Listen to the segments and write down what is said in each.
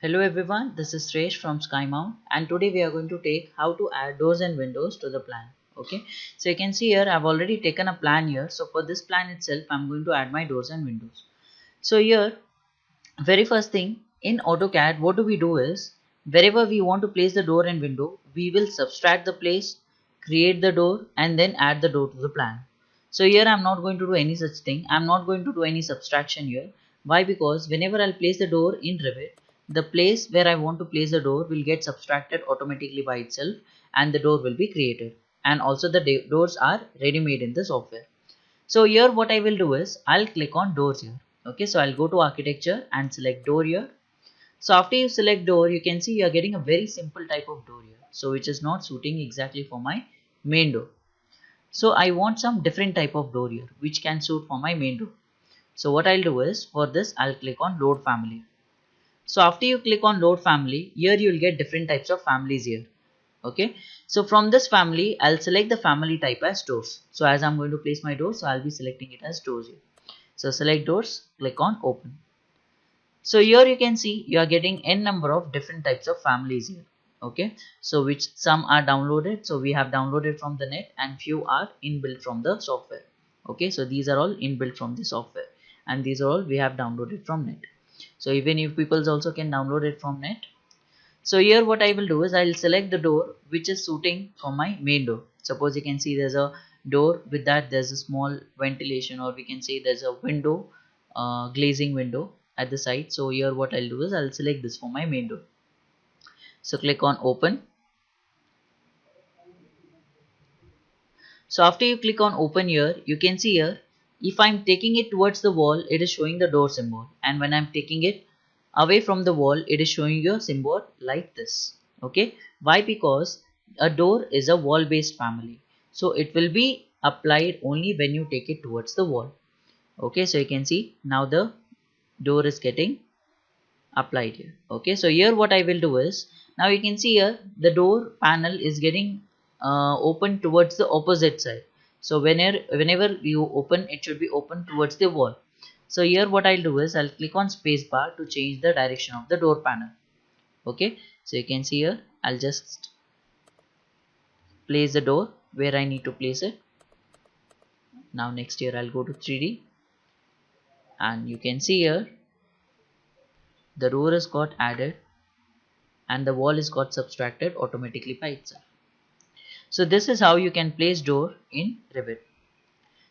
Hello everyone, this is Sresh from SkyMount and today we are going to take how to add doors and windows to the plan. Okay, so you can see here I've already taken a plan here. So for this plan itself, I'm going to add my doors and windows. So here, very first thing in AutoCAD, what do we do is wherever we want to place the door and window, we will subtract the place, create the door and then add the door to the plan. So here I'm not going to do any such thing. I'm not going to do any subtraction here. Why? Because whenever I'll place the door in Revit, the place where I want to place the door will get subtracted automatically by itself and the door will be created. And also the doors are ready made in the software. So here what I will do is I'll click on doors here. Okay, so I'll go to architecture and select door here. So after you select door, you can see you are getting a very simple type of door here. So which is not suiting exactly for my main door. So I want some different type of door here which can suit for my main door. So what I'll do is for this I'll click on load family. So after you click on load family, here you will get different types of families here. Okay, so from this family I'll select the family type as doors. So as I'm going to place my door, so I'll be selecting it as doors here. So select doors, click on open. So here you can see you are getting n number of different types of families here. Okay, so which some are downloaded, so we have downloaded from the net and few are inbuilt from the software. Okay, so these are all inbuilt from the software and these are all we have downloaded from net. So even if people also can download it from net. So here what I will do is I'll select the door which is suiting for my main door. Suppose you can see there's a door, with that there's a small ventilation, or we can say there's a window, glazing window at the side. So here what I'll do is I'll select this for my main door. So click on open. So after you click on open here, you can see here if I'm taking it towards the wall, it is showing the door symbol, and when I'm taking it away from the wall, it is showing you a symbol like this. Okay, why? Because a door is a wall based family, so it will be applied only when you take it towards the wall. Okay, so you can see now the door is getting applied here. Okay, so here what I will do is now you can see here the door panel is getting open towards the opposite side. So whenever you open, it should be open towards the wall. So here what I'll do is I'll click on spacebar to change the direction of the door panel. Okay, so you can see here I'll just place the door where I need to place it. Now next here I'll go to 3D and you can see here the door has got added and the wall is got subtracted automatically by itself. So this is how you can place door in Revit.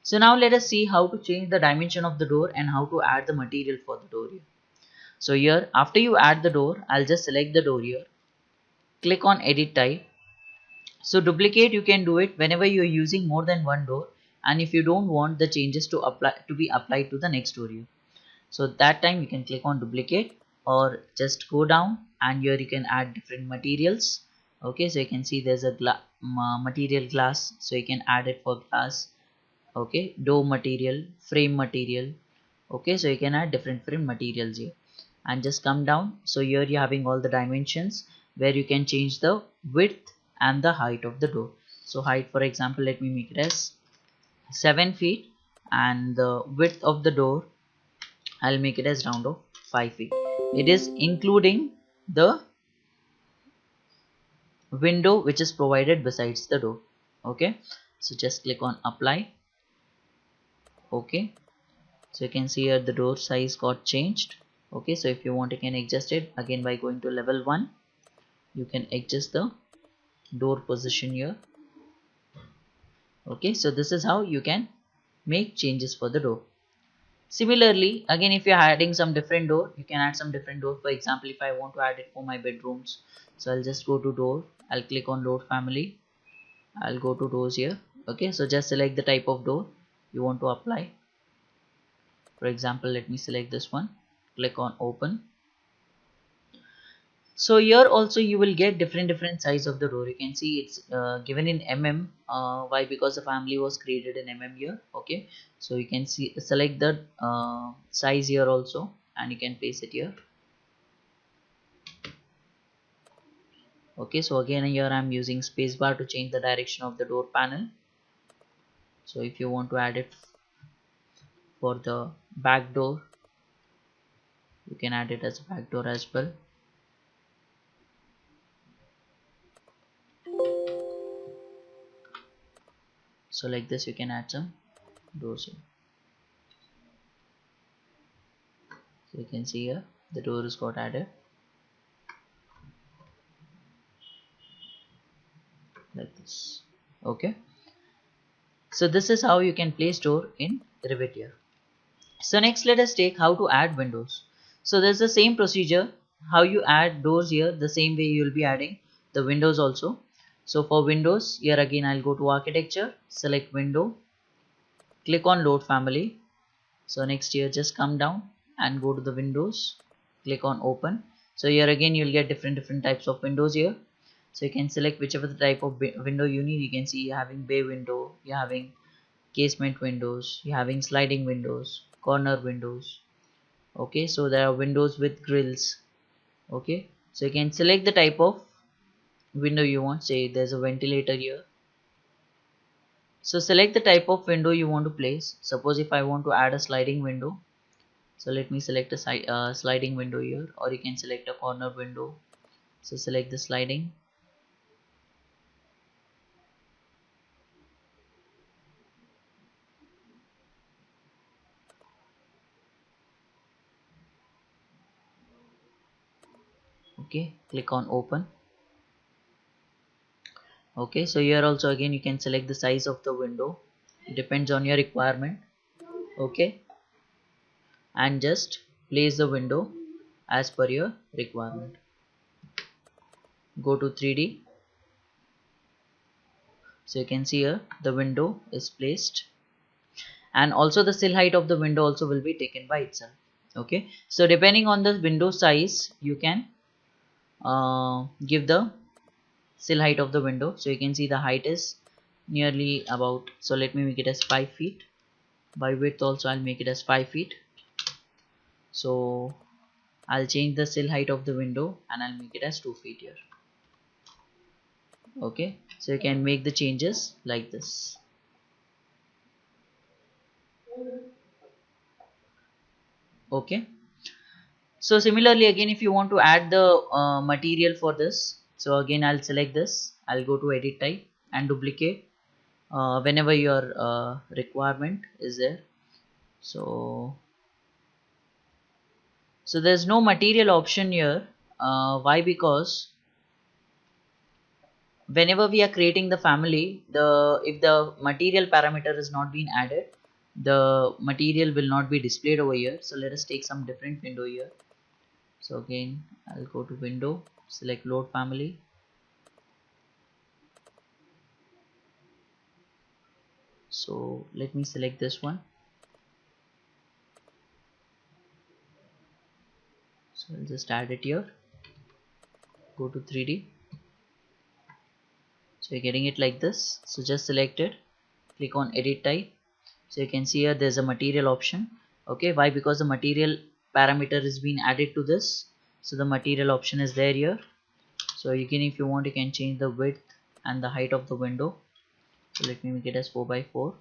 So now let us see how to change the dimension of the door and how to add the material for the door here. So here after you add the door, I'll just select the door here, click on edit type. So duplicate you can do it whenever you are using more than one door, and if you don't want the changes to be applied to the next door here. So that time you can click on duplicate or just go down and here you can add different materials. Okay, so you can see there's a material glass, so you can add it for glass. Okay, door material, frame material. Okay, so you can add different frame materials here and just come down. So here you're having all the dimensions where you can change the width and the height of the door. So height, for example, let me make it as 7 feet and the width of the door I'll make it as round of 5 feet. It is including the window which is provided besides the door. Okay, so just click on apply. Okay, so you can see here the door size got changed. Okay, so if you want, you can adjust it again by going to level 1. You can adjust the door position here. Okay, so this is how you can make changes for the door. Similarly, again, if you're adding some different door, you can add some different door. For example, if I want to add it for my bedrooms, so I'll just go to door, I'll click on door family, I'll go to doors here. Okay, so just select the type of door you want to apply. For example, let me select this one, click on open. So here also you will get different size of the door. You can see it's given in mm. Why? Because the family was created in mm here. Okay, so you can see select the size here also and you can place it here. Okay, so again here I'm using spacebar to change the direction of the door panel. So if you want to add it for the back door, you can add it as a back door as well. So like this you can add some doors here. So you can see here the door is got added like this. Okay, so this is how you can place door in Revit here. So next let us take how to add windows. So there's the same procedure how you add doors here, the same way you will be adding the windows also. So for windows here again I'll go to architecture, select window, click on load family. So next here just come down and go to the windows, click on open. So here again you'll get different types of windows here. So you can select whichever the type of window you need. You can see you're having bay window, you're having casement windows, you're having sliding windows, corner windows. Okay, so there are windows with grills. Okay, so you can select the type of window you want. Say there's a ventilator here. So select the type of window you want to place. Suppose if I want to add a sliding window, so let me select a sliding window here, or you can select a corner window. So select the sliding. Okay, click on open. Okay, so here also again you can select the size of the window. It depends on your requirement. Okay, and just place the window as per your requirement. Go to 3D. So you can see here the window is placed, and also the sill height of the window also will be taken by itself. Okay, so depending on the window size you can give the sill height of the window. So you can see the height is nearly about, so let me make it as 5 feet. By width also I'll make it as 5 feet. So I'll change the sill height of the window and I'll make it as 2 feet here. Okay, so you can make the changes like this. Okay, so similarly again if you want to add the material for this, so again I'll select this, I'll go to edit type and duplicate whenever your requirement is there. So there's no material option here. Why? Because whenever we are creating the family, the if the material parameter is not being added, the material will not be displayed over here. So let us take some different window here. So again I'll go to window, select load family. So let me select this one. So I'll just add it here. Go to 3D. So you're getting it like this. So just select it, click on edit type. So you can see here there's a material option. Okay, why? Because the material parameter is being added to this, so the material option is there here. So you can, if you want, you can change the width and the height of the window. So let me make it as 4 by 4.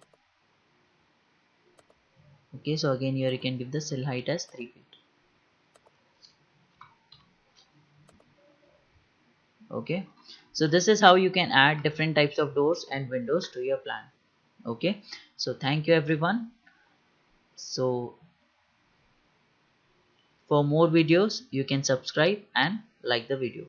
Okay, so again here you can give the sill height as 3 feet. Okay, so this is how you can add different types of doors and windows to your plan. Okay, so thank you everyone. So for more videos you can subscribe and like the video.